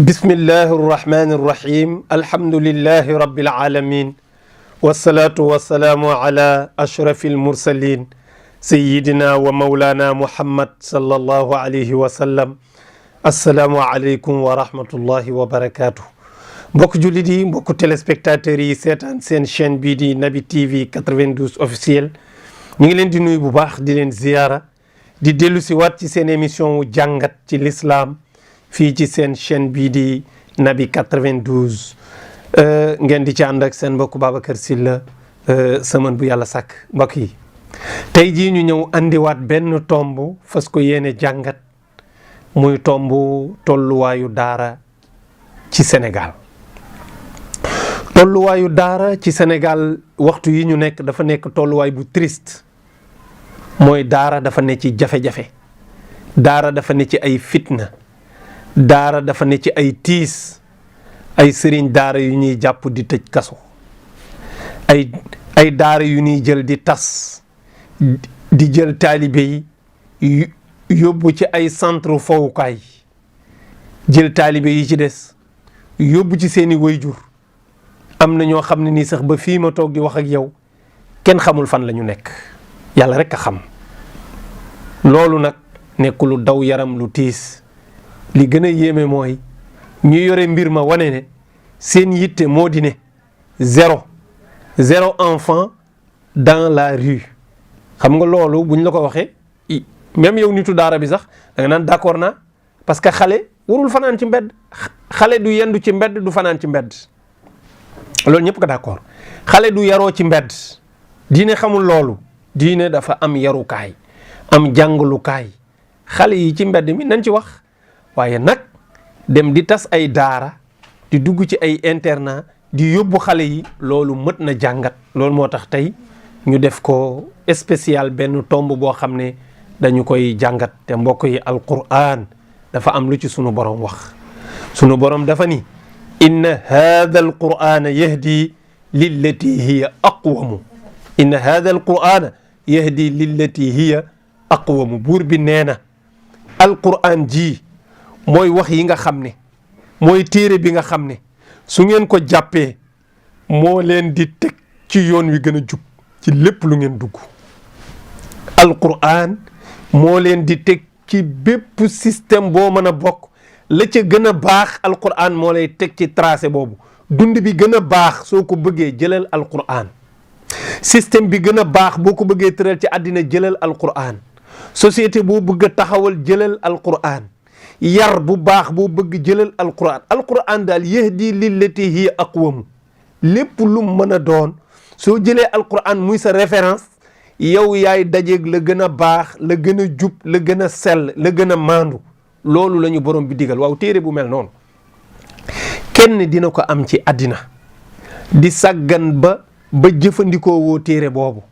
bismillahi irrahmani irrahim alhamdulillahi rabbil alamin wassalatu wassalaamu ala ashrafi almursalin sayidina wa maulana muhammad sallallahu alayhi wa sallam assalaamu aleykum wa rahmatullahi wa barakatuh mbokk jullit yi mbokk téléspectateurs yi seetaan seen chaîne bii di Naby TV 92 officiel ñu ngi leen di nuyu bu baax di leen ziyaara di dellu si waat ci seen émission wu jàngat ci l'islam fii ci seen chaîne bii di Naby 92 ngeen di ci ànd ak seen mbokk Babacar Sylla semaine bu yàlla sàkk mbokk yi tey jii ñu ñëw andiwaat benn tomb fas ko yéene jàngat muy tomb tolluwaayu daara ci Sénégal. tolluwaayu daara ci Sénégal waxtu yi ñu nekk dafa nekk tolluwaay bu triste mooy daara dafa ne ci jafe-jafe daara dafa ne ci ay fitna daara dafa ne ci ay tiis ay sëriñ daara yu ñuy jàpp di tëj kaso ay daara yu ñuy jël di tas di jël taalibe yi yóbbu ci ay centre fowukaay jël taalibe yi ci des yóbbu ci seeni wayjur am na ñoo xam ne nii sax ba fii ma toog di wax ak yow kenn xamul fan la ñu nekk yàlla rek a xam loolu nag nekk lu daw yaram lu tiis li gën a yéeme mooy ñu yore mbir ma wane ne seen yitte moo di ne zéro enfant dans la rue xam nga loolu buñ la ko waxee même yow nitu daara bi sax da nga naan d'accord naa parce que xale warul fanaan ci mbedd xale du yendu ci mbedd du fanaan ci mbedd loolu ñëpp ko d'accord xale du yaroo ci mbedd diine xamul loolu diine dafa am yarukaay am jàngalukaay xale yi ci mbedd mi nañ ci wax waaye nag dem di tas ay daara di dugg ci ay internat di yóbbu xale yi loolu mët na jàngat loolu moo tax tey ñu def ko spécial benn tomb boo xam ne dañu koy jàngat te mbokk yi alquran dafa am lu ci sunu borom wax sunu borom dafa ni inna hadha alqur'ana yahdi lillati hiya aqwamu inna hadha alqur'ana yahdi lillati hiya aqwamu buur bi nee na alqur'an ji mooy wax yi nga xam ne mooy téere bi nga xam ne su ngeen ko jàppee moo leen di teg ci yoon wi gën a jub ci lépp lu ngeen dugg alqur'an moo leen di teg ci bépp système boo mën a bokk la ca gën a baax alquran moo lay teg ci tracé boobu dund bi gën a baax soo ko bëggee jëlal alquran système bi gën a baax boo ko bëggee tëral ci àddina jëlal alquran société boo bëgg a taxawal jëlal alquran yar bu baax boo bëgg jëlal alquran daal yahdi lillati hiya aqwamu lépp lu mën a doon soo jëlee alquran muy sa référence yow yaay dajeeg la gën a baax la gën a jub la gën a sell la gën a maandu loolu la ñu borom bi digal waaw téere bu mel noonu kenn dina ko am ci àddina di sàggan ba jëfandikoo woo téere boobu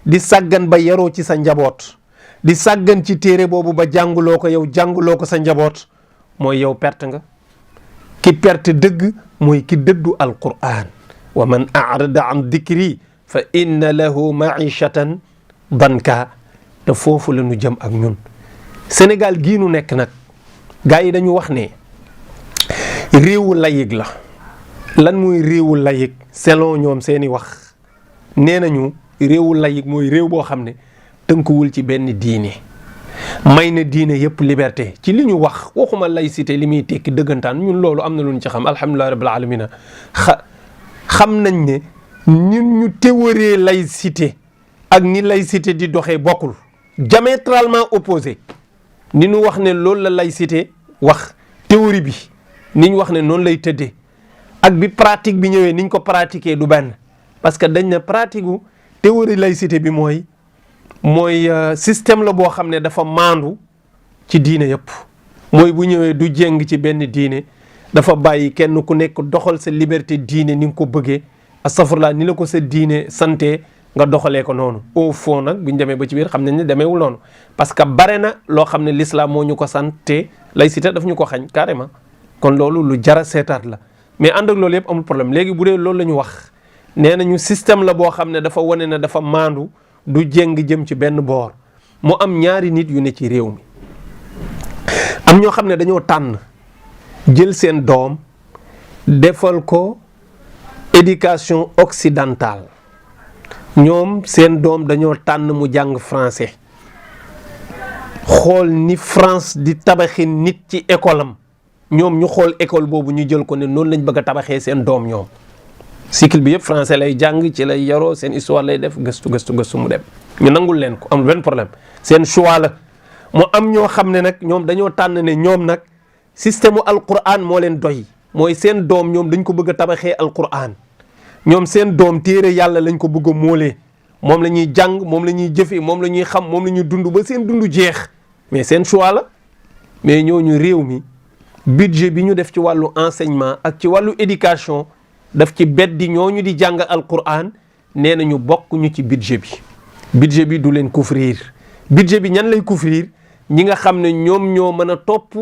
di sàggan ba yaroo ci sa njaboot di sàggan ci téere boobu ba jànguloo ko yow jànguloo ko sa njaboot mooy yow perte nga ki perte dëgg mooy ki dëddu alquran wa man arada an dikri fa inna lahu maishatan danka te foofu la ñu jëm ak ñun Sénégal gii nu nekk nag gaa yi dañu wax ne réewu layig la lan mooy réewu layig selon ñoom seeni wax nee nañu réewu layig mooy réew boo xam ne tënkuwul ci benn diine may na diine yëpp liberté ci li ñu wax waxuma laïcité li muy tekki dëggantaan ñun loolu am na lu ñu ci xam alhamdulilah rabbil alamina xam nañ ne ñun ñu théorie laïcité ak ni laïcité di doxee bokkul diamétralement opposé ni ñu wax ne loolu la laïcité wax théorie bi ni ñu wax ne noonu lay tëddee ak bi pratique bi ñëwee ni ñu ko pratiquer du benn parce que dañ ne pratique gu théorie laïcité bi mooy système la boo xam ne dafa maandu ci diine yëpp mooy bu ñëwee du jéng ci benn diine dafa bàyyi kenn ku nekk doxal sa liberté diine ni nga ko bëggee astafurlah ni la ko sa diine santé nga doxalee ko noonu au fond nag bu ñu demee ba ci biir xam nañ ne demeewul noonu parce que bare na loo xam ne l'islam moo ñu ko santé laïcité daf ñu ko xañ carrément kon loolu lu jara seetaat la mais ànd ak loolu yëpp amul problème léegi bu dee loolu la ñu wax nee nañu système la boo xam ne dafa wane ne dafa maandu du jéng jëm ci benn boor mu am ñaari nit yu ne ci réew mi am ñoo xam ne dañoo tànn jël seen doom defal ko éducation occidentale. ñoom seen doom dañoo tànn mu jàng français, xool ni France di tabaxi nit ci école am, ñoom ñu xool école boobu ñu jël ko ne noonu lañ bëgg a tabaxee seen doom. ñoom cycle bi yëpp français lay jàng, ci lay yaroo, seen histoire lay def, gëstu mu dem. ñu nangul leen ko, amul benn problème, seen choix la. mu am ñoo xam ne nag ñoom dañoo tànn ne ñoom nag système u alquran moo leen doy, mooy seen doom ñoom dañ ko bëgg a tabaxee alquran. ñoom seen doom téere yàlla lañ ko bëgg a móolee, moom la ñuy jàng, moom la ñuy jëfee, moom la ñuy xam, moom la ñuy dund ba seen dund jeex. mais seen choix la. mais ñooñu réew mi budget bi ñu def ci wàllu enseignement ak ci wàllu éducation daf ci beddi ñooñu di jàng alquran. nee nañu bokkuñu ci budget bi. budget bi du leen couvrir. budget bi ñan lay couvrir? ñi nga xam ne ñoom ñoo mën a topp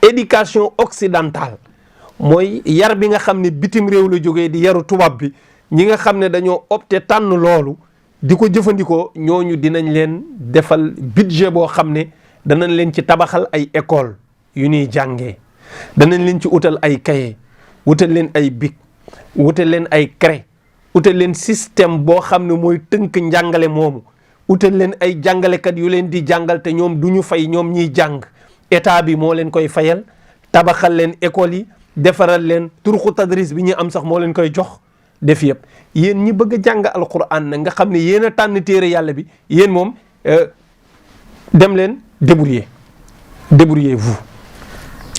éducation occidentale, mooy yar bi nga xam ne bitim réew la jógee di yaru tubaab bi. ñi nga xam ne dañoo opté tànn loolu di ko jëfandikoo, ñooñu dinañ leen defal budget boo xam ne danañ leen ci tabaxal ay école yu ñuy jàngee, danañ leen ci utal ay cahier, wutal leen ay bic, wutal leen ay craie, utal leen système boo xam ne mooy tënk njàngale moomu, utal leen ay jàngalekat yu leen di jàngal te ñoom du ñu fay, ñoom ñiy jàng état bi moo leen koy fayal, tabaxal leen école yi, defaral leen turxu tadris bi ñu am sax moo leen koy jox. def yëpp yéen ñi bëgg a jàng alquran nag nga xam ne yéen a tànn téere yàlla bi, yéen moom dem leen débrouiller vous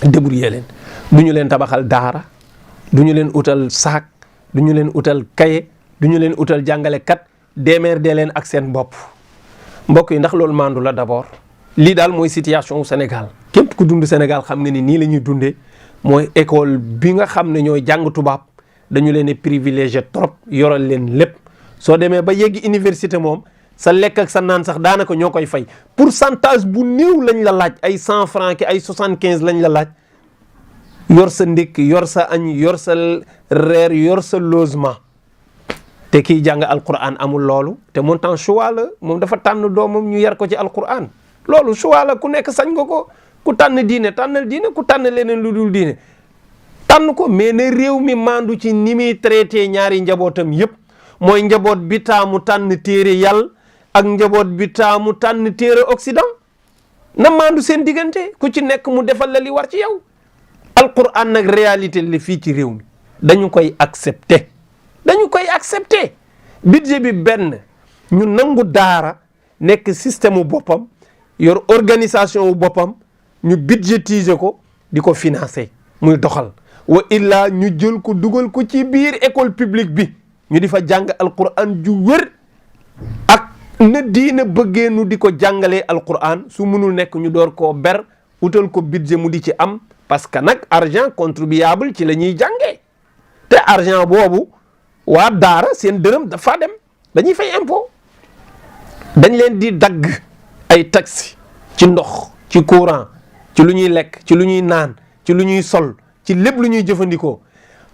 débrouiller leen. du ñu leen tabaxal daara, du ñu leen utal saak, du ñu leen utal kaye, du ñu leen utal jàngalekat, démerdee leen ak seen bopp. mbokk yi ndax loolu maandu la d'abord? lii daal mooy situation Sénégal. képp ku dund Sénégal xam nga ni nii la ñuy dundee, mooy école bi nga xam ne ñooy jàng tubaab dañu leen privilégié trop, yoral leen lépp. soo demee ba yeggi université moom sa lekk ak sa naan sax daanaka ñoo koy fay. pourcentage bu néew lañ la laaj, ay 100 francs ki ay 75 lañ la laaj. yor sa ndékki, yor sa añ, yor sa reer, yor sa logement. te kiy jàng alquran amul loolu, te moom temps choix la, moom dafa tànn doomam ñu yar ko ci alquran. loolu choix la, ku nekk sañ nga ko. ku tànn diine tànnal diine, ku tànn leneen lu dul diine tànn ko. mais ne réew mi maandu ci ni muy traité ñaari njabootam yépp, mooy njaboot bi taamu tànn téere yàlla ak njaboot bi taamu tànn téere occident. na maandu seen diggante, ku ci nekk mu defal la li war ci yow. alquran nag réalité li fii ci réew mi dañu koy accepter, budget bi benn ñu nangu daara nekk système wu boppam, yor organisation wu boppam, ñu budgétiser ko di ko financer muy doxal. wa illa ñu jël ko dugal ko ci biir école publique bi, ñu di fa jàng alquran ju wër ak na diina bëggee nu di ko jàngalee alquran. su mënul nekk ñu door koo ber utal ko budget mu di ci am, parce que nag argent contribuable ci la ñuy jàngee, te argent boobu waa daara seen dërëm dafa dem, dañuy fay impôt. dañ leen di dagg ay taxes ci ndox, ci courant, ci lu ñuy lekk, ci lu ñuy naan, ci lu ñuy sol, ci lépp lu ñuy jëfandikoo.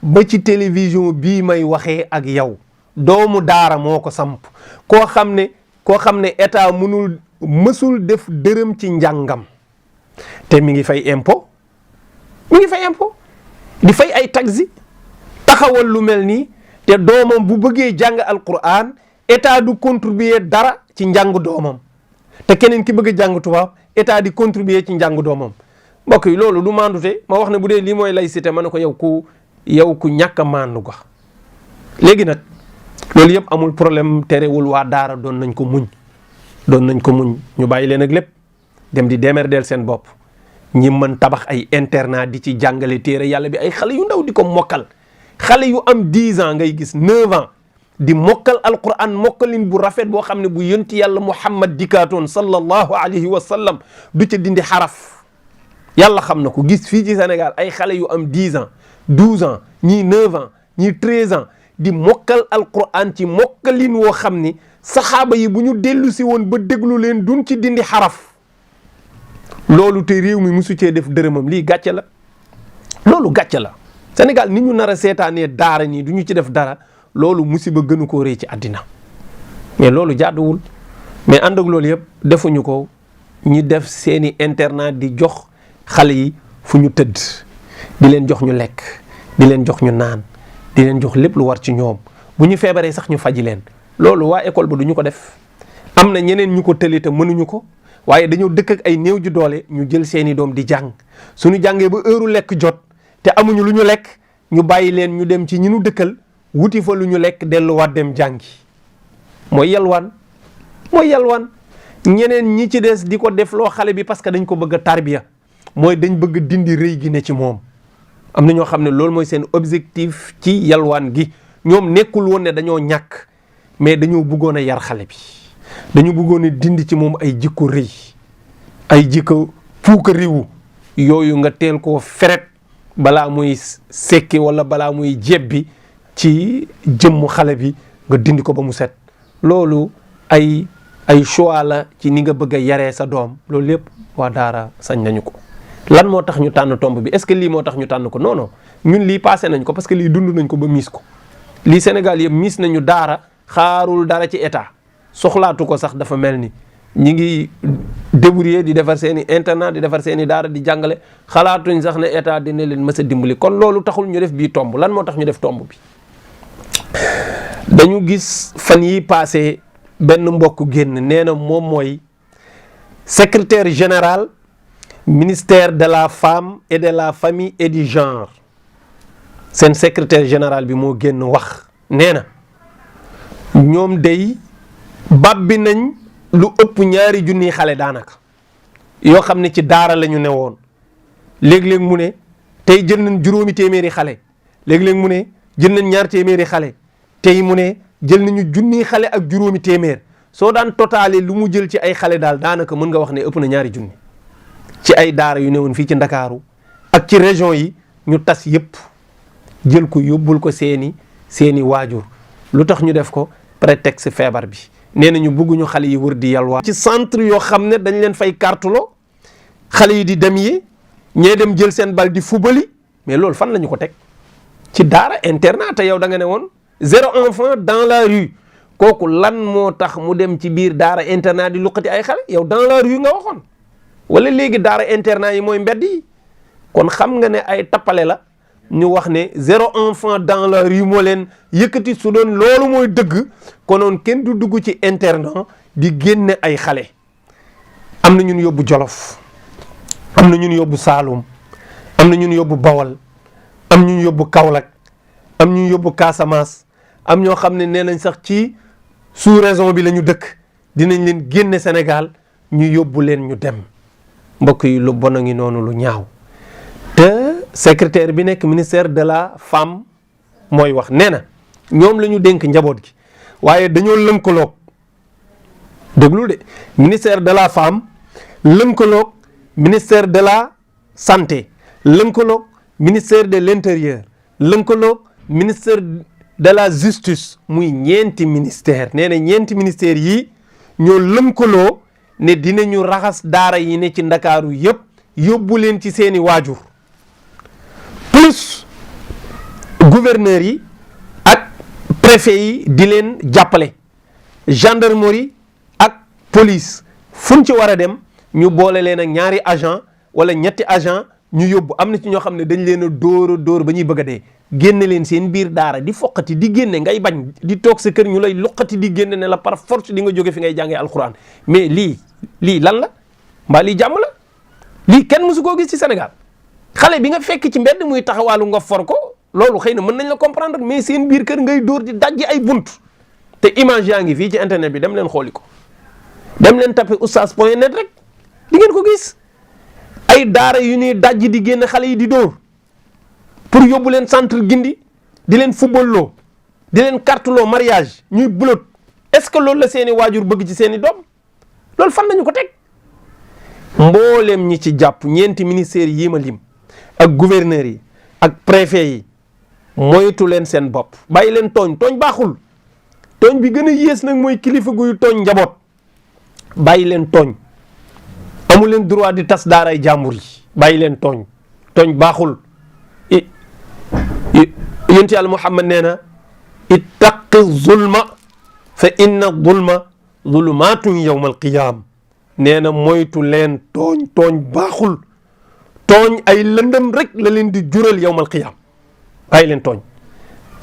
ba ci télévision bii may waxee ak yow, doomu daara moo ko samp. koo xam ne état mësul def dërëm ci njàngam, te mi ngi fay impôt, di fay ay taxes, taxawal lu mel nii. te doomam bu bëggee jàng alquran, état du contribuer dara ci njàng doomam, te keneen ki bëgg a jàng tubaab état di contribuer ci njàng doomam. mbokk yi loolu du maandute. ma wax ne bu dee lii mooy laïcité, ma ne ko yow ku ñàkk a maandu ga. léegi nag loolu yëpp amul problème, terewul waa daara doon nañ ko muñ, ñu bàyyi leen ak lépp dem di démerdeel seen bopp. ñi mën tabax ay internat di ci jàngale téere yàlla bi, ay xale yu ndaw di ko mokkal. xale yu am 10 ans ngay gis 9 ans di mokkal alquran, mokkalin bu rafet boo xam ne bu yonti yàlla Muhammad dikkaatoon sallallahu alayhi wa sallam du ca dindi xaraf. yàlla xam na ko. gis fii ci Sénégal ay xale yu am 10 ans 12 ans ñii 9 ans ñii 13 ans di mokkal alquran ci mokkalin woo xam ni saxaaba yi bu ñu dellu si woon ba déglu leen duñ ci dindi xaraf. loolu te réew mi musu cee def dërëmam. lii gàcce la, loolu gàcce la. Sénégal ni ñu nar a seetaanee daara nii du ñu ci def dara, loolu musiba gënu koo rëy ci àddina. mais loolu jaaduwul. mais ànd ak loolu yëpp defuñu ko. ñi def seeni internat di jox xale yi fu ñu tëdd, di leen jox ñu lekk, di leen jox ñu naan, di leen jox lépp lu war ci ñoom. bu ñu feebaree sax ñu faji leen. loolu waa école ba du ñu ko def. am na ñeneen ñu ko tële te mënuñu ko, waaye dañoo dëkk ak ay néew ju doole ñu jël seeni doom di jàng. suñu jàngee ba heure lekk jot te amuñu lu ñu lekk, ñu bàyyi leen ñu dem ci ñi ñu dëkkal wuti fa lu ñu lekk delluwaat dem jàngi. mooy yalwaan ñeneen ñi ci des di ko def loo xale bi parce que dañ ko bëgg a tarbiya, mooy dañ bëgg dindi rëy gi ne ci moom. am na ñoo xam ne loolu mooy seen objectif ci yalwaan gi. ñoom nekkul woon ne dañoo ñàkk, mais dañoo bëggoon a yar xale bi, dañu bëggoon a dindi ci moom ay jikko rëy, ay jikko puuka riwu yooyu nga teel koo feret balaa muy sekki wala balaa muy jebbi ci jëmmu xale bi, nga dindi ko ba mu set. loolu ay choix la ci ni nga bëgg a yaree sa doom. loolu lépp waa daara sañ nañu ko. lan moo tax ñu tànn tomb bi? est-ce que lii moo tax ñu tànn ko? non non, ñun lii passé nañ ko parce que lii dund nañ ko ba miis ko. lii Sénégal yëpp miis nañu daara, xaarul dara ci état, soxlaatu ko sax. dafa mel ni ñi ngi débrouiller di defar seen i internat, di defar seen i daara, di jàngale, xalaatuñ sax ne état dina leen mës a dimbali. kon loolu taxul ñu def bii tomb. lan moo tax ñu def tomb bi? dañu gis fan yi passé benn mbokk génn nee na moom mooy secrétaire général ministère de la femme et de la famille et du genre. seen secrétaire général bi moo génn wax nee na ñoom day bàbbi nañ lu ëpp 2 junniy xale daanaka yoo xam ne ci daara la ñu ne woon. léeg-léeg mu ne tey jël nañ 800 xale, léeg-léeg mu ne jël nañ 200 xale, tey mu ne jël nañu 1,000 xale ak 800. soo daan totalé lu mu jël ci ay xale daal daanaka mën nga wax ne ëpp na 2 junni ci ay daara yu ne woon fii ci Ndakaaru ak ci région yi. ñu tas yëpp jël ko yóbbul ko seeni waajur. lu tax ñu def ko? prétexte feebar bi. nee nañu bëgguñu xale yi wër di yalwaan ci centre yoo xam ne dañ leen fay kartuloo, xale yi di dem yi ñee dem jël seen bal di fubali. mais loolu fan la ñu ko teg? ci daara internat. te yow da nga ne woon 0 enfant dans la rue. kooku lan moo tax mu dem ci biir daara internat di luqati ay xale? yow dans la rue nga waxoon. wala léegi daara internat yi mooy mbedd yi. kon xam nga ne ay tappale la ñu wax ne 0 enfant dans la rue moo leen yëkkati. su doon loolu mooy dëgg konoon kenn du dugg ci internat di génne ay xale. am na ñun yóbbu Jolof, am na ñun yóbbu Saalum, am na ñun yóbbu Bawol, am ñun yóbbu Kaolack, am ñun yóbbu Casamance, am ñoo xam ne nee nañ sax ci sous-région bi la ñu dëkk. dinañ leen génne Sénégal ñu yóbbu leen ñu dem. mbokk yi lu bon a ngi noonu, lu ñaaw. te secrétaire bi nekk ministère de la femme mooy wax nee na ñoom la ñu dénk njaboot gi, waaye dañoo lënkaloog, déglu de, ministère de la femme lënkaloog ministère de la santé, lënkaloog ministère de l'intérieur, lënkaloog ministère de la justice. muy ñeenti ministère. nee na ñeenti ministère yi ñoo lënkaloo ne dinañu raxas daara yi ne ci Ndakaaru yëpp yóbbu leen ci seeni waajur, plus gouverneur yi ak préfet yi di leen jàppale, gendarmerie ak police fuñ ci war a dem ñu boole leen ak 2 agent wala 3 agent ñu yóbbu. am na ci ñoo xam ne dañ leen a dóor ba ñuy bëgg a dee, génne leen seen biir daara di foqati di génne, ngay bañ di toog sa kër ñu lay loqati di génne ne la par force di nga jóge fi ngay jàngee alxuraan. mais lii lan la? mbaa lii jàmm la? lii kenn mësu koo gis ci Sénégal. xale bi nga fekk ci mbedd muy taxawaalu nga for ko, loolu xëy na mën nañ la comprendre, mais seen biir kër ngay dóor di dajji ay bunt. te image yaa ngi fii ci internet bi, dem leen xooli ko, dem leen tapé oustaz.net rek di ngeen ko gis. ay daara yu ñuy dajji di génn xale yi di dóor pour yóbbu leen centre Gindi, di leen footballoo, di leen kartuloo mariage ñuy bulot. est-ce que loolu la seeni waajur bëgg ci seeni doom? loolu fan nañu ko teg? mboolem ñi ci jàpp, ñeenti ministères yi ma lim ak gouverneurs yi ak préfet yi, moytu leen seen bopp, bàyyi leen tooñ. tooñ baaxul. tooñ bi gën a yées nag mooy kilifa guy tooñ njaboot. bàyyi leen tooñ. amu leen droit di tas daaray jàmbur yi. bàyyi leen tooñ. tooñ baaxul. yonent Yàlla Muhammad nee na ittaqi zulma fa inna zulma zulumaatun yawma alqiyaama. nee na moytu leen tooñ. tooñ baaxul. tooñ ay lëndëm rek la leen di jural yawmal qiyaam. bàyyi leen tooñ.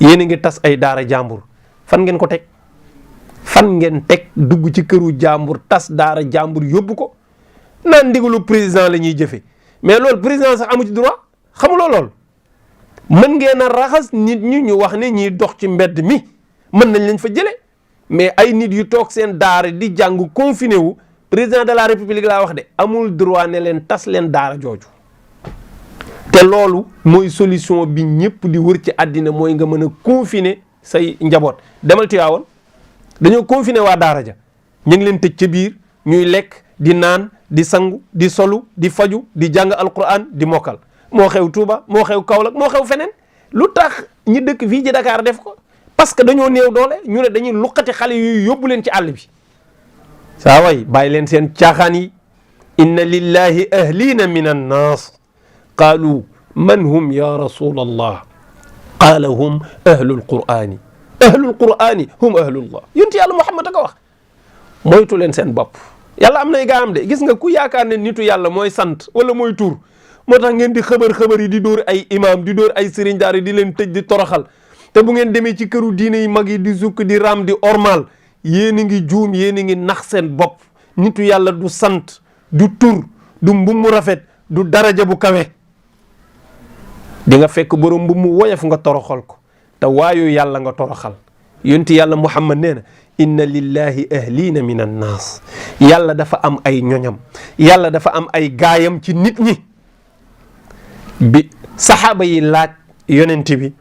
yéen a ngi tas ay daara jàmbur fan ngeen ko teg fan ngeen teg dugg ci këru jàmbur tas daara jàmbur yóbbu ko naan ndigalu président la ñuy jëfe mais loolu président sax amu ci droit xamuloo lool. mën ngeen a raxas nit ñi ñu wax ne ñiy dox ci mbedd mi mën nañ leen fa jële mais ay nit yu toog seen daara di jàng confiné wu président de la république laa wax de amul droit ne leen tas leen daara jooju. te loolu mooy solution bi ñëpp di wër ci àddina mooy nga mën a confiner say njaboot. demal Tiwaawan dañoo confiner waa daara ja ñu ngi leen tëj ca biir ñuy lekk di naan di sangu di solu di faju di jàng alquran di mokkal. moo xew Touba moo xew Kaolack moo xew feneen lu tax ñi dëkk fii ci Dakar def ko parce que dañoo néew doole ñu ne dañuy luqati xale yu yóbbu leen ci àll bi. saa way bàyyi leen seen caaxaan yi. inna lillahi ahlina min annaas qaalu man hum ya rasulallah qaala hum ahlul qur'ani ahlul qur'ani hum ahlullah yonent yàlla Muhammad a ko wax. moytu leen seen bopp yàlla am nay gaam de gis nga ku yaakaar ne nitu yàlla mooy sant wala mooy tur moo tax ngeen di xëbar yi di dóor ay imam di dóor ay sëriñ daara di leen tëj di toroxal te bu ngeen demee ci këru diine yi mag yi di sukk di ram di ormal yéen a ngi juum yéen a ngi nax seen bopp. nitu yàlla du sant du tur du mbum mu rafet du daraja bu kawe. di nga fekk borom mbum mu woyof nga toroxal ko te waayu yàlla nga toroxal. yonti yàlla Muhammad nee na inna lillahi ahlina min annaas yàlla dafa am ay ñoñam yàlla dafa am ay gaayam ci nit ñi. bi saxaaba yi laaj yonent bi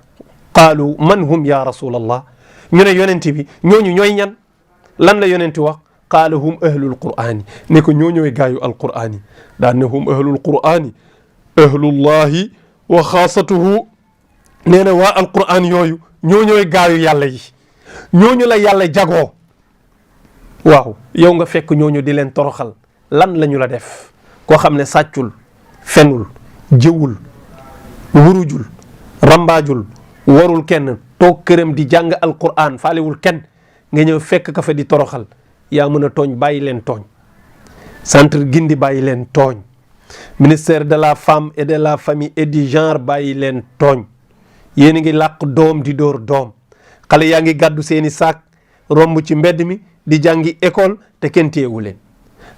qaalu man hum ya rasulallah ñu ne yonent bi ñooñu ñooy ñan lan la yonent wax qaala hum ahlul qur'ani ne ko ñoo ñooy gaayu alqur'ani daan ne hum ahlul qur'ani ahlullahi wa xaasatuhu nee na waa alqur'an yooyu ñoo ñooy gaayu yàlla yi ñooñu la yàlla jagoo. waaw yow nga fekk ñooñu di leen toroxal lan la ñu la def koo xam ne sàccul fenul jëwul wurujul rambaajul warul kenn toog këram di jàng alquran faalewul kenn nga ñëw fekk ka fa di toroxal yaa mën a tooñ bàyyi leen tooñ. centre Gindi bàyyi leen tooñ ministère de la femme et de la famille et du genre bàyyi leen tooñ. yéen a ngi làq doom di dóor doom xale yaa ngi gàddu seeni saak romb ci mbedd mi di jàngi école te kenn téyewu leen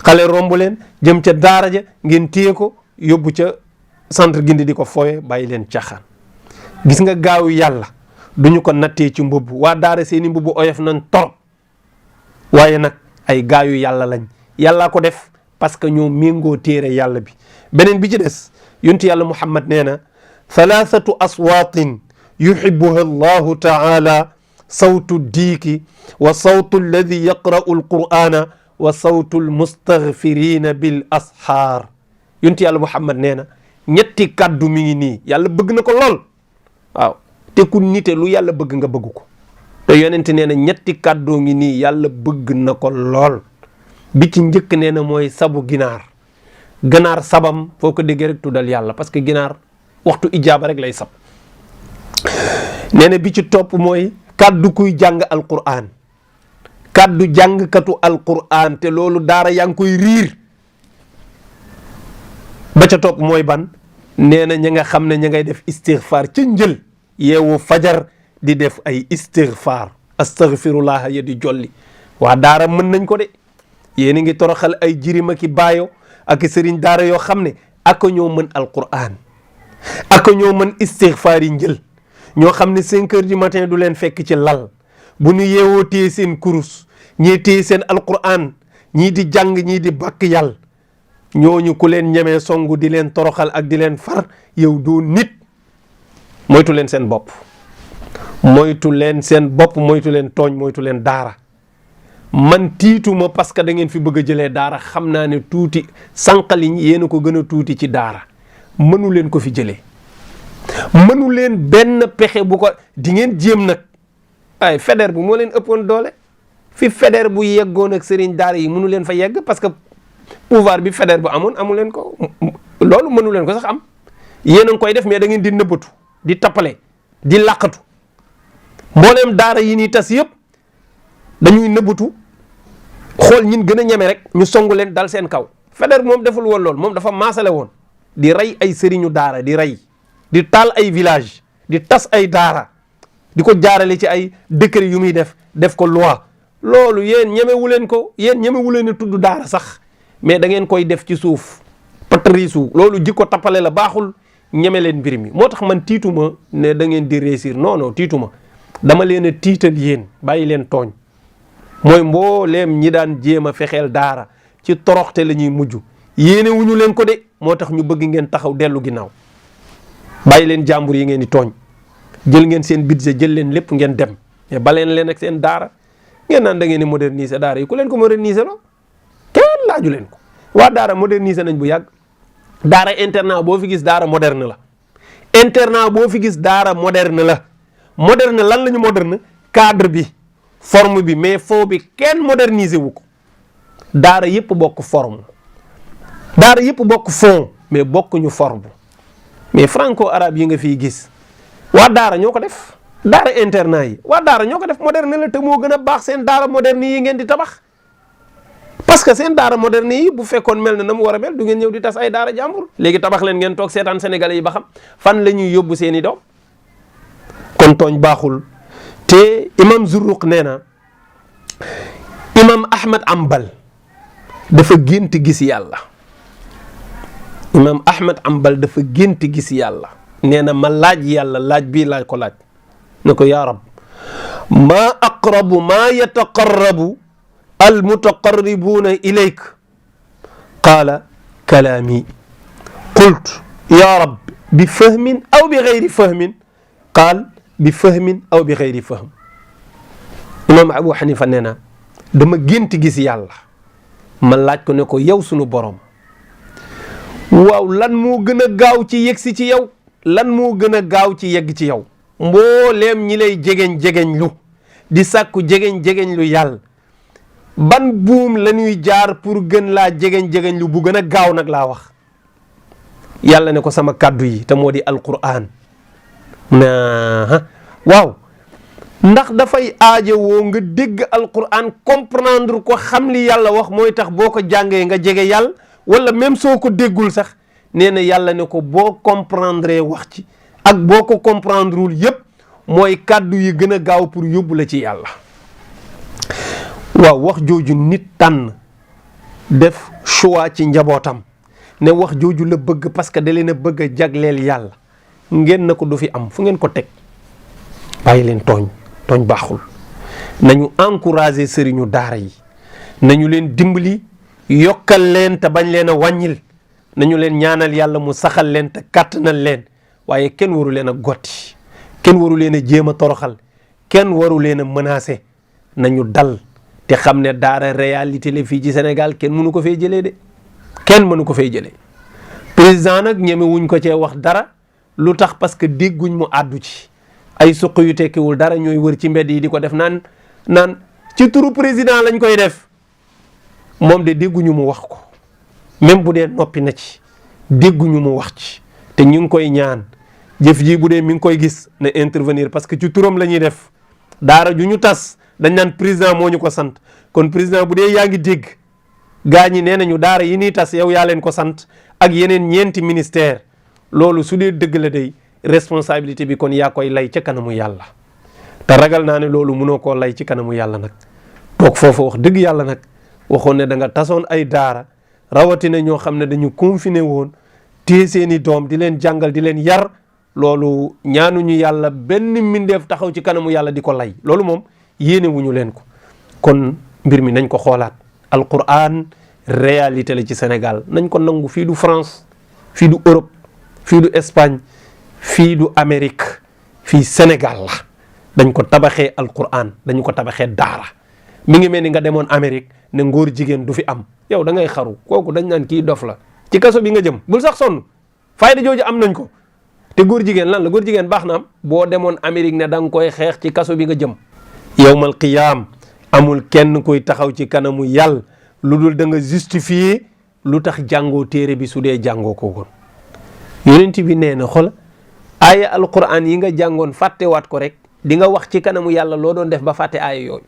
xale romb leen jëm ca daara ja ngeen téye ko yóbbu ca centre Gindi di ko fooye bàyyi leen caaxaan. gis nga gaaw yàlla duñu ko nattee ci mbubb waa daara seeni mbubb oyof nañ torop waaye nag ay gaayu yàlla lañ yàllaa ko def parce que ñoo méngoo téere yàlla bi. beneen bi ci des yonent yàlla Muhammad nee na thalathatu aswaatin yuhibbuha allahu taala sawtu diiki wa sawtu alladi yaqra'u alqur'ana wa sawtu almustaghfirina bil ashaar. yonent yàlla Muhammad nee na ñetti kàddu mi ngi nii yàlla bëgg na ko lool waaw te ku nite lu yàlla bëgg nga bëgg ko te yonent nee na ñetti kàddoo ngi nii yàlla bëgg na ko lool. bi ci njëkk nee na mooy sabu ginaar sabam foo ko déggee rek tuddal yàlla parce que ginaar waxtu ijaaba rek lay sab. nee na bi ci topp mooy kàddu kuy jàng alquran kàddu jàngkatu alquran te loolu daara yaa ngi koy riir. ba ca topp mooy ban nee na ñi nga xam ne ña ngay def istighfar ca njël yeewu fajar di def ay istighfar astaghfirullah ya di jolli. waa daara mën nañ ko de yéen a ngi toroxal ay jirima ki baayo ak sëriñ daara yoo xam ne ak ñoo mën alquran ak ñoo mën istighfar yi njël ñoo xam ne 5 heures du matin du leen fekk ci lal bu ñu yeewoo téye seen kurus ñii téye seen alquran ñii di jàng ñii di bàkk yàlla. ñooñu ku leen ñemee songu di leen toroxal ak di leen far yow doo nit. moytu leen seen bopp moytu leen seen bopp moytu leen tooñ moytu leen daara. man tiituma parce que da ngeen fi bëgg a jëlee daara xam naa ne tuuti sànqaliñ yéen a ko gën a tuuti ci daara mënu leen ko fi jëlee mënu leen benn pexe bu ko di ngeen jéem nag ay Faidherbe bu moo leen ëppoon doole fi Faidherbe bu yeggoon ak sëriñ daara yi mënu leen fa yegg parce que pouvoir bi Faidherbe bu amoon amu leen ko loolu mënu leen ko sax am yéen a ngi koy def mais da ngeen di nëbbatu di tappale di làqatu mbooleem daara yi nii tas yëpp dañuy nëbbatu xool ñin gën a ñeme rek ñu songu leen dal seen kaw. Faidherbe moom deful woon lool moom dafa maasale woon di rey ay sëriñu daara di rey di taal ay village di tas ay daara di ko jaarale ci ay décret yu muy def ko loi loolu yéen ñemewu leen ko yéen ñemewu leen a tudd daara sax mais da ngeen koy def ci suuf patrisu loolu jikko tappale la baaxul ñeme leen mbir mi moo tax man tiituma ne da ngeen di réussir non non tiituma dama leen a tiital yéen bàyyi leen tooñ mooy mbooleem ñi daan jéem a fexeel daara ci toroxte la ñuy mujj yéene wuñu leen ko de moo tax ñu bëgg ngeen taxaw dellu ginnaaw bàyyi leen jàmbur yi ngeen di tooñ jël ngeen seen budget jël leen lépp ngeen dem mais baleen leen ak seen daara ngeen naan da ngeen di moderniser daara yi ku leen ko moderniser loo kenn laaju leen ko waa daara moderniser nañ bu yàgg daara internat boo fi gis daara moderne la internat boo fi gis daara moderne la moderne lan la ñu moderne cadre bi forme bi mais fond bi kenn moderniser wu ko daara yëpp bokk forme daara yëpp bokk fond mais bokkuñu forme mais franco arabe yi nga fiy gis waa daara ñoo ko def daara internat yi waa daara ñoo ko def moderne la te moo gën a baax seen daara moderne yi ngeen di tabax parce que seen daara moderne yi bu fekkoon mel na mu war a mel du ngeen ñëw di tas ay daara jàmbur léegi tabax leen ngeen toog seetaan sénégalais yi ba xam fan la ñuy yóbbu seen i doom kon tooñ baaxul te imam Zurruq nee na imam Ahmad Ambal dafa gént gis yàlla imam Ahmad Ambal dafa gént gis yàlla nee na ma laaj yàlla laaj bii laaj ko laaj ne ko yaa rab maa aqrabu maa yataqarrabu almutaqarribuuna ilayk qaala kalaami qultu yaa rab bi fahmin aw bi gayri fahmin qaal bi fahmin aw bi gayri fahm imam Abu Hanifa nee na dama gént gis yàlla ma laaj ko ne ko yow sunu borom waaw lan moo gën a gaaw ci yegg si ci yow lan moo gën a gaaw ci yegg ci yow mbooleem ñi lay jegeñ lu di sàkku jegeñ lu yàlla ban buum la ñuy jaar pour gën laa jegeñ lu bu gën a gaaw nag laa wax yàlla ne ko sama kàddu yi te moo di alquran na waaw ndax dafay aajowoo nga dégg alquran comprendre ko xam li yàlla wax mooy tax boo ko jàngee nga jege yàlla wala même soo ko déggul sax nee na yàlla ne ko boo comprendre wax ci ak boo ko comprendrewul yépp mooy kàddu yi gën a gaaw pour yóbbu la ci yàlla waaw wax jooju nit tànn def choix ci njabootam ne wax jooju la bëgg parce que da leen a bëgg a jagleel yàlla ngeen na ko du fi am fu ngeen ko teg bàyyi leen tooñ baaxul nañu encourager sëriñu daara yi nañu leen dimbali yokkal leen te bañ leen a wàññil nañu leen ñaanal yàlla mu saxal leen te kàttanal leen waaye kenn waru leen a gotti kenn waru leen a jéem a toroxal kenn waru leen a menacer nañu dal te xam ne daara réalité la fii ci Sénégal kenn mënu ko fee jëlee de kenn mënu ko fee jëlee président nag ñeme wuñ ko cee wax dara lu tax parce que dégguñ mu àddu ci ay suq yu tekkiwul dara ñooy wër ci mbedd yi di ko def naan ci turu président lañ koy def moom de dégguñu mu wax ko même bu dee noppi na ci dégguñu mu wax ci te ñu ngi koy ñaan jëf ji bu dee mi ngi koy gis na intervenir parce que ci turam la ñuy def daara ju ñu tas dañ naan président moo ñu ko sant kon président bu dee yaa ngi dégg gaa ñi nee nañu daara yi ñuy tas yow yaa leen ko sant ak yeneen ñeenti ministère loolu su dee dëgg la day responsabilité bi kon yaa koy lay ca kanamu yàlla te ragal naa ne loolu mënoo koo lay ci kanamu yàlla nag toog foofu wax dëgg yàlla nag waxoon ne da nga tasoon ay daara rawatina ñoo xam ne dañu confiné woon téye seeni doom di leen jàngal di leen yar loolu ñaanuñu yàlla benn mbindeef taxaw ci kanamu yàlla di ko lay loolu moom yéene wuñu leen ko kon mbir mi nañ ko xoolaat alquran réalité la ci Sénégal nañ ko nangu fii du France fii du Europe fii du Espagne fii du Amérique fii Sénégal la dañ ko tabaxee alquran dañu ko tabaxee daara mi ngi mel ni nga demoon Amérique ne ngóor jigéen du fi am yow da ngay xaru kooku dañ naan kii dof la ci kaso bi nga jëm bul sax sonn fayda jooju am nañ ko te góor jigéen lan la góor jigéen baax na am boo demoon Amérique ne da nga koy xeex ci kaso bi nga jëm yawmal qiyaam amul kenn koy taxaw ci kanamu yàlla lu dul da nga justifier lu tax jàngoo téere bi su dee jàngoo ko woon yonent bi nee na xol aaya alquran yi nga jàngoon fàttewaat ko rek di nga wax ci kanamu yàlla loo doon def ba fàtte aaya yooyu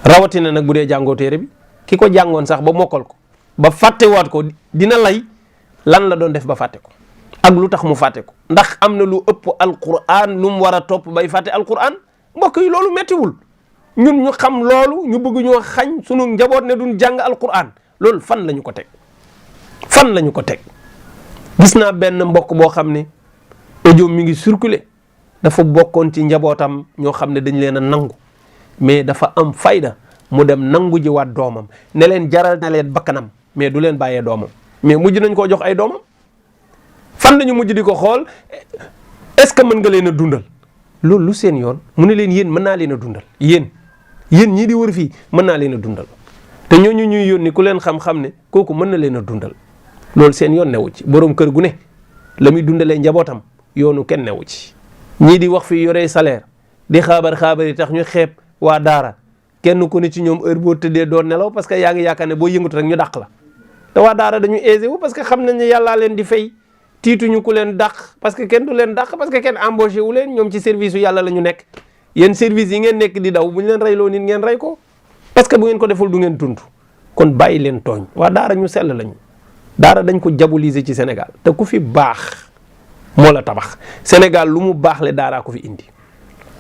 rawatina nag bu dee jàngoo téere bi ki ko jàngoon sax ba mokkal ko ba fàttewaat ko dina lay lan la doon def ba fàtte ko ak lu tax mu fàtte ko ndax am na lu ëpp alquran lu mu war a topp bay fàtte alquran mbokk yi loolu méttiwul ñun ñu xam loolu ñu bëgg ñoo xañ sunu njaboot ne duñ jàng alquran loolu fan lañu ko teg fan lañu ko teg. gis naa benn mbokk boo xam ne audio mi ngi circulé dafa bokkoon ci njabootam ñoo xam ne dañ leen a nangu mais dafa am fayda mu dem nangu ji waat doomam ne leen jaral na leen bakkanam mais du leen bàyyee doomam mais mujj nañ koo jox ay doomam fan lañu mujj di ko xool est-ce que mën nga leen a dundal loolu lu seen yoon mu ne leen yéen mën naa leen a dundal yéen ñii di wër fii mën naa leen a dundal te ñooñu ñuy yónni ku leen xam-xam ne kooku mën na leen a dundal loolu seen yoon newu ci boroom kër gu ne la muy dundalee njabootam yoonu kenn newu ci ñii di wax fii yoree salaire di xaabar yi tax ñu xeeb waa daara kenn ku ne ci ñoom heure boo tëddee doon nelaw parce que yaa ngi yaakaar ne boo yëngatu rek ñu dàq la te waa daara dañu aisé wu parce que xam nañ ne yàllaa leen di fay tiituñu ku leen dàq parce que kenn du leen dàq parce que kenn embauché wu leen ñoom ci service yu yàlla la ñu nekk yéen service yi ngeen nekk di daw bu ñu leen reyloo nit ngeen rey ko parce que bu ngeen ko deful du ngeen dund kon bàyyi leen tooñ waa daara ñu sell lañu daara dañ ko diaboliser ci Sénégal te ku fi baax moo la tabax Sénégal lu mu baax le daaraa ko fi indi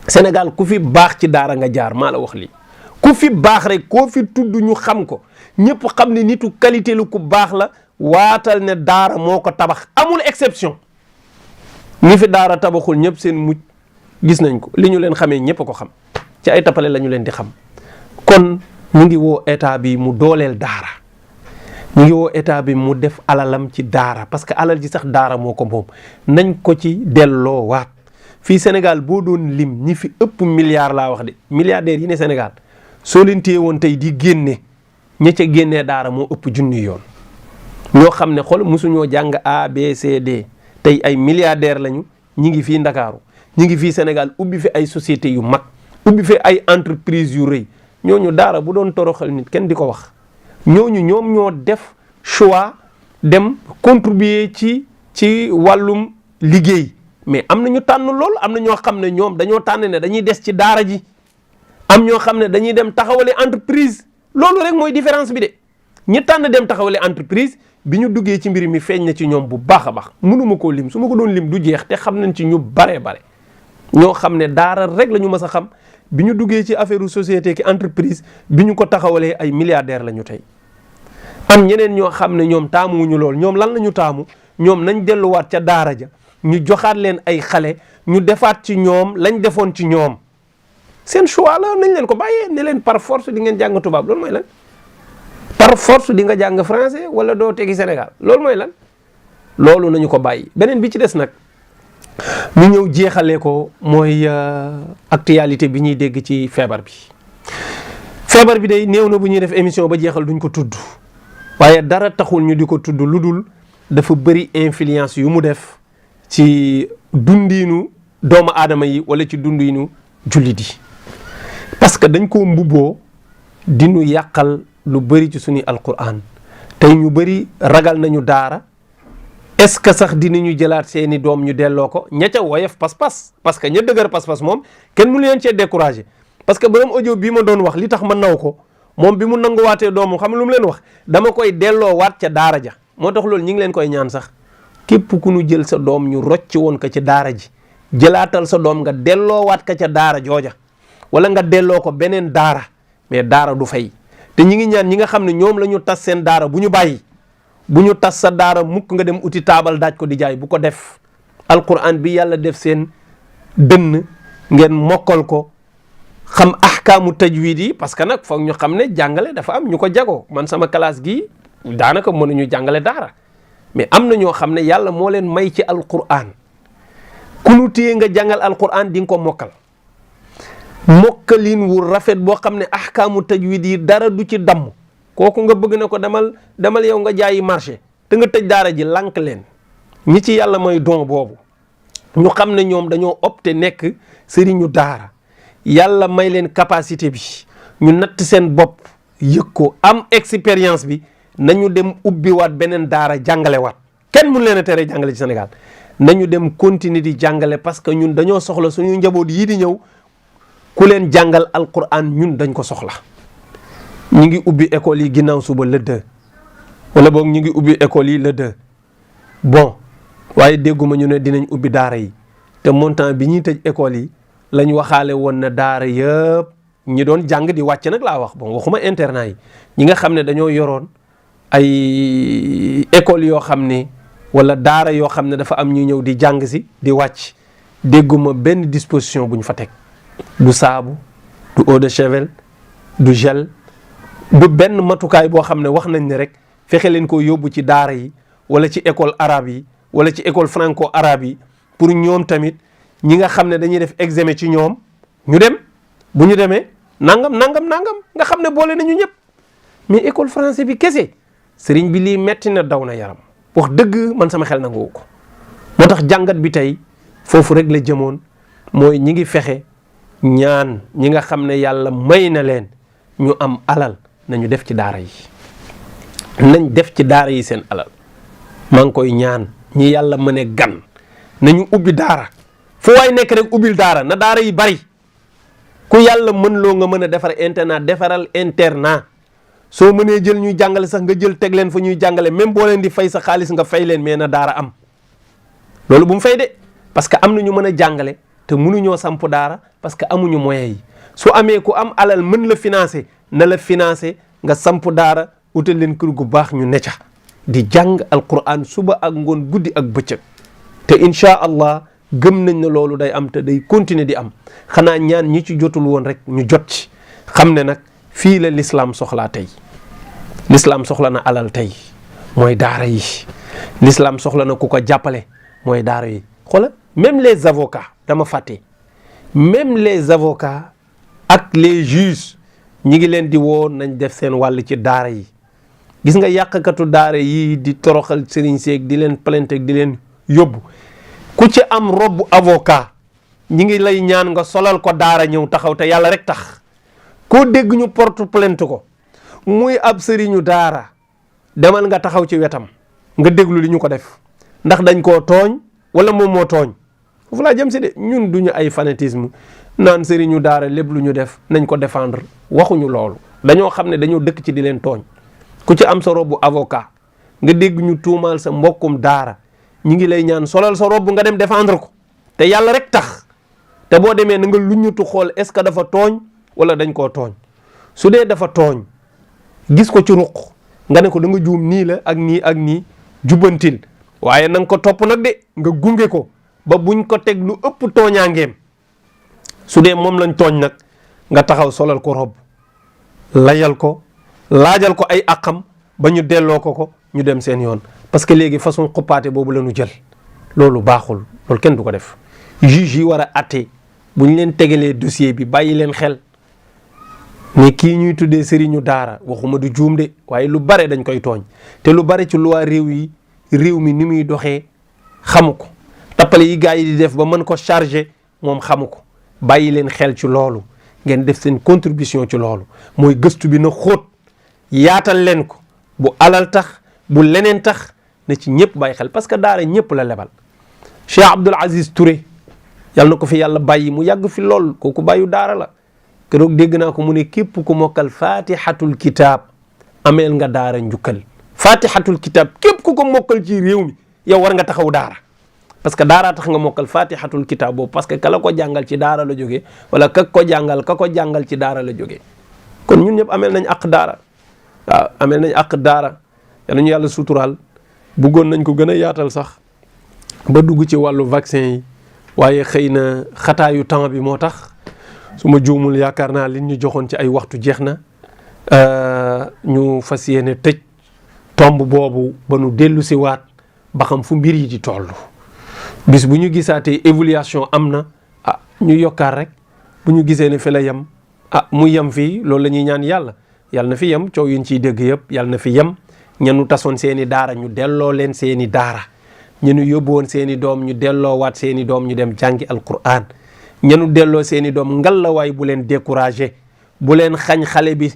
Sénégal ku fi baax ci daara nga jaar maa la wax lii ku fi baax rek koo fi tudd ñu xam ko ñëpp xam ne nitu qualité lu ku baax la waatal ne daara moo ko tabax amul exception ñi fi daara tabaxul ñëpp seen mujj gis nañ ko li ñu leen xamee ñëpp a ko xam ci ay tapale la ñu leen di xam kon ñu ngi woo état bi mu dooleel daara ñu ngi woo état bi mu def alalam ci daara parce que alal ji sax daara moo ko moom nañ ko ci delloo waat fii Sénégal boo doon lim ñi fi ëpp milliard laa wax de milliardaires yi ne Sénégal soo leen téye woon tey di génne ña ca génnee daara moo ëpp junni yoon ñoo xam ne xool mosuñoo jàng A B C D tey ay milliardaires lañu ñi ngi fii Ndakaaru ñi ngi fii Sénégal ubbi fi ay sociétés yu mag ubbi fi ay entreprises yu rëy ñooñu daara bu doon toroxal nit kenn di ko wax ñooñu ñoom ñoo def choix dem contribuer ci wàllum liggéey mais am na ñu tànn lool am na ñoo xam ne ñoom dañoo tànn ne dañuy des ci daara ji am ñoo xam ne dañuy dem taxawale entreprise loolu rek mooy différence bi de ñi tànn dem taxawale entreprise bi ñu duggee ci mbir mi feeñ na ci ñoom bu baax a baax mënuma koo lim su ma ko doon lim du jeex te xam nañ ci ñu bare ñoo xam ne daara rek la ñu mës a xam bi ñu duggee ci affaire société ki entreprise bi ñu ko taxawalee ay milliardaires la ñu tey am ñeneen ñoo xam ne ñoom taamuwuñu lool ñoom lan la ñu taamu ñoom nañ delluwaat ca daara ja ñu joxaat leen ay xale ñu defaat ci ñoom lañ defoon ci ñoom seen choix la nañ leen ko bàyyee ne leen par force di ngeen jàng tubaab loolu mooy lan par force di nga jàng français wala doo tegi Sénégal loolu mooy lan loolu nañu ko bàyyi beneen bi ci des nag ñu ñëw jeexalee ko mooy actualité bi ñuy dégg ci feebar bi day néew na bu ñuy def émission ba jeexal duñ ko tudd waaye dara taxul ñu di ko tudd lu dul dafa bëri influence yu mu def ci dundiinu doomu aadama yi wala ci dundiinu jullit yi parce que dañ koo mbubboo di nu yàqal lu bëri ci suñu alquran tey ñu bëri ragal nañu daara est-ce que sax dinañu jëlaat seeni doom ñu delloo ko ña ca woyof pas-pas parce que ña dëgër pas-pas moom kenn mu leen cee découragé parce que borom audio bii ma doon wax li tax ma naw ko moom bi mu nanguwaatee doomu xam lu mu leen wax dama koy delloo waat ca daara ja moo tax loolu ñi ngi leen koy ñaan sax képp ku nu jël sa doom ñu rocc woon ko ci daara ji jëlaatal sa doom nga delloo waat ka ca daara jooja wala nga delloo ko beneen daara mais daara du fay te ñi ngi ñaan ñi nga xam ne ñoom la ñu tas seen daara bu ñu bàyyi bu ñu tas sa daara mukk nga dem uti taabal daaj ko di jaay bu ko def alquran bi yàlla def seen dënn ngeen mokkal ko xam ahkaamu tajwid yi parce que nag foog ñu xam ne jàngale dafa am ñu ko jagoo man sama classe gi daanaka mënuñu jàngale daara mais am na ñoo xam ne yàlla moo leen may ci alquran ku nu téye nga jàngal alquran di nga ko mokkal mokkalin wu rafet boo xam ne ahkaamu tajwid yi dara du ci damm kooku nga bëgg na ko demal yow nga jaayi marché te nga tëj daara ji lànk leen ñi ci yàlla mooy don boobu ñu xam ne ñoom dañoo opté nekk sëriñu daara yàlla may leen capacité bi ñu natt seen bopp yëg ko am expérience bi nañu dem ubbiwaat beneen daara jàngalewaat kenn mënu leen a tere jàngale ci Sénégal nañu dem continuer di jàngale parce que ñun dañoo soxla suñu njaboot yii di ñëw ku leen jàngal alquran ñun dañ ko soxla ñu ngi ubbi école yi ginnaaw suba le 2 wala boog ñu ngi ubbi école yi le 2 bon waaye dégguma ñu ne dinañ ubbi daara yi te montant bi ñuy tëj école yi lañ waxaale woon na daara yëpp ñi doon jàng di wàcc nag laa wax bon waxuma internat yi ñi nga xam ne dañoo yoroon ay école yoo xam ne wala daara yoo xam ne dafa am ñu ñëw di jàng si di wàcc dégguma benn disposition bu ñu fa teg du saabu du eau de javel du gel du benn matukaay boo xam ne wax nañ ne rek fexe leen ko yóbbu ci daara yi wala ci école arabe yi wala ci école franco arabe yi pour ñoom tamit ñi nga xam ne dañuy def examen ci ñoom ñu dem bu ñu demee nangam nga xam ne boole nañu ñëpp mais école français bi kese sëriñ bi lii metti na daw na yaram wax dëgg man sama xel nangu ko moo tax jàngat bi tey foofu rek la jëmoon mooy ñi ngi fexe ñaan ñi nga xam ne yàlla may na leen ñu am alal nañu def ci daara yi nañ def ci daara yi seen alal maa ngi koy ñaan ñi yàlla mëne gan nañu ubbi daara fu waay nekk rek ubbil daara na daara yi bari ku yàlla mën loo nga mën a defar internat defaral internat soo mënee jël ñuy jàngale sax nga jël teg leen fa ñuy jàngale même boo leen di fay sa xaalis nga fay leen mais na daara am loolu bu mu fay de parce que am na ñu mën a jàngale te mënuñoo samp daara parce que amuñu moyens yi su amee ku am alal mën la financer na la financer nga samp daara utal leen kër gu baax ñu necca di jàng alquran suba ak ngoon guddi ak bëccëg te incha allah gëm nañ ne loolu day am te day continuer di am xanaa ñaan ñi ci jotul woon rek ñu jot ci xam ne nag fii la l'islam soxlaa tey l'islam soxla na alal tey mooy daara yi l'islam soxla na ku ko jàppale mooy daara yi xoola même les avocats dama fàtte même les avocats ak les juges ñi ngi leen di woo nañ def seen wàll ci daara yi gis nga yàqkatu daara yi di toroxal sëriñ seeg di leen plainte di leen yóbbu ku ci am robu avocat ñi ngi lay ñaan nga solal ko daara ñëw taxaw te yàlla rek tax koo dégg ñu porte plainte ko muy ab sëriñu daara demal nga taxaw ci wetam nga déglu li ñu ko def ndax dañ koo tooñ wala moom moo tooñ foofu laa jëm si de ñun duñu ay fanatisme naan sëriñu daara lépp lu ñu def nañ ko défendre waxuñu loolu dañoo xam ne dañoo dëkk ci di leen tooñ ku ci am sa robu avocat nga dégg ñu tuumaal sa mbokkum daara ñi ngi lay ñaan solal sa robu nga dem défendre ko te yàlla rek tax te boo demee na nga luññutu xool est-ce que dafa tooñ wala dañ koo tooñ su dee dafa tooñ gis ko ci ruq nga ne ko da nga juum nii la ak nii ak nii jubbantil waaye na nga ko topp nag de nga gunge ko ba buñ ko teg lu ëpp tooñaangeem su dee moom lañ tooñ nag nga taxaw solal ko rob layal ko laajal ko ay àqam ba ñu delloo ko ñu dem seen yoon parce que léegi façon xuppaate boobu la ñu jël loolu baaxul loolu kenn du ko def juge yi war a atte bu ñu leen tegalee dossier bi bàyyi leen xel mais kii ñuy tuddee sëriñu daara waxuma du juum de waaye lu bare dañ koy tooñ te lu bare ci loi réew mi ni muy doxee xamu ko tappale yi gars yi di def ba mën ko charger moom xamu ko bàyyi leen xel ci loolu ngeen def seen contribution ci loolu mooy gëstu bi na xóot yaatal leen ko bu alal tax bu leneen tax na ci ñëpp bàyyi xel parce que daara ñëpp la lebal Cheikh Abdoul Aziz Touré yàlla na ko fi yàlla bàyyi mu yàgg fi lool kooku bàyyu daara la keroog dégg naa ko mu ne képp ku mokkal fatihatul kitab ameel nga daara njukkal fatihatul kitab képp ku ko mokkal ci réew mi yow war nga taxaw daara parce que daara tax nga mokkal fatihatul kitab boobu parce que kala ko jàngal ci daara la jógee wala ka ko jàngal ci daara la jógee kon ñun ñëpp ameel nañ àq daara waaw ameel nañ àq daara yal ñu yàlla suturaal bëggoon nañ ko gën a yaatal sax ba dugg ci wàllu vaccin yi waaye xëy na xataayu temps bi moo tax su ma juumul yaakaar naa li ñu joxoon ci ay waxtu jeex na ñu fas yéene tëj tomb boobu ba nu dellu si waat ba xam fu mbir yi di toll bis bu ñu gisaatee évaluation am na ñu yokkaat rek bu ñu gisee ne fi la yem mu yem fii loolu la ñuy ñaan yàlla na fi yem coow yi ñu ciy dégg yëpp yàlla na fi yem ñenu tasoon seeni daara ñu delloo leen seeni daara ñenu yóbbu woon seeni doom ñu delloo waat seeni doom ñu dem jàngi alquran ñenu delloo seeni doom ngalawaay bu leen découragé bu leen xañ xale bi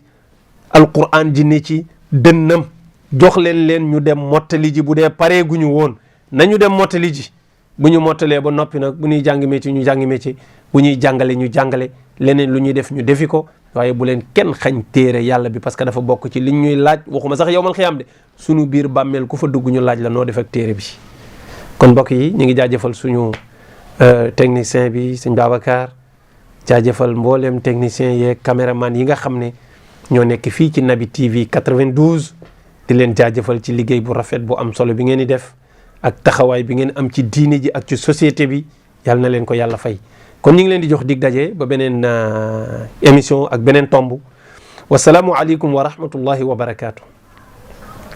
alquran ji ne ci dënnam jox leen ñu dem mottali ji bu dee paree guñu woon nañu dem mottali ji bu ñu mottalee ba noppi nag bu ñuy jàng métier ñu jàng métier bu ñuy jàngale ñu jàngale leneen lu ñuy def ñu defi ko waaye bu leen kenn xañ téere yàlla bi parce que dafa bokk ci li ñuy laaj waxuma sax yowmal xiyaam de sunu biir bàmmeel ku fa dugg ñu laaj la noo def ak téere bi kon mbokk yi ñu ngi jaajëfal suñu technicien bi sëñ Babacar jaajëfal mboolem technicien yeeg caméraman yi nga xam ne ñoo nekk fii ci Naby TV 92 di leen jaajëfal ci liggéey bu rafet bu am solo bi ngeen di def ak taxawaay bi ngeen am ci diine ji ak ci société bi yàlla na leen ko yàlla fay. kon ñu ngi leen di jox dig daje ba beneen émission ak beneen tomb wasalaamu aleykum wa rahmatullahi wa barakaatu.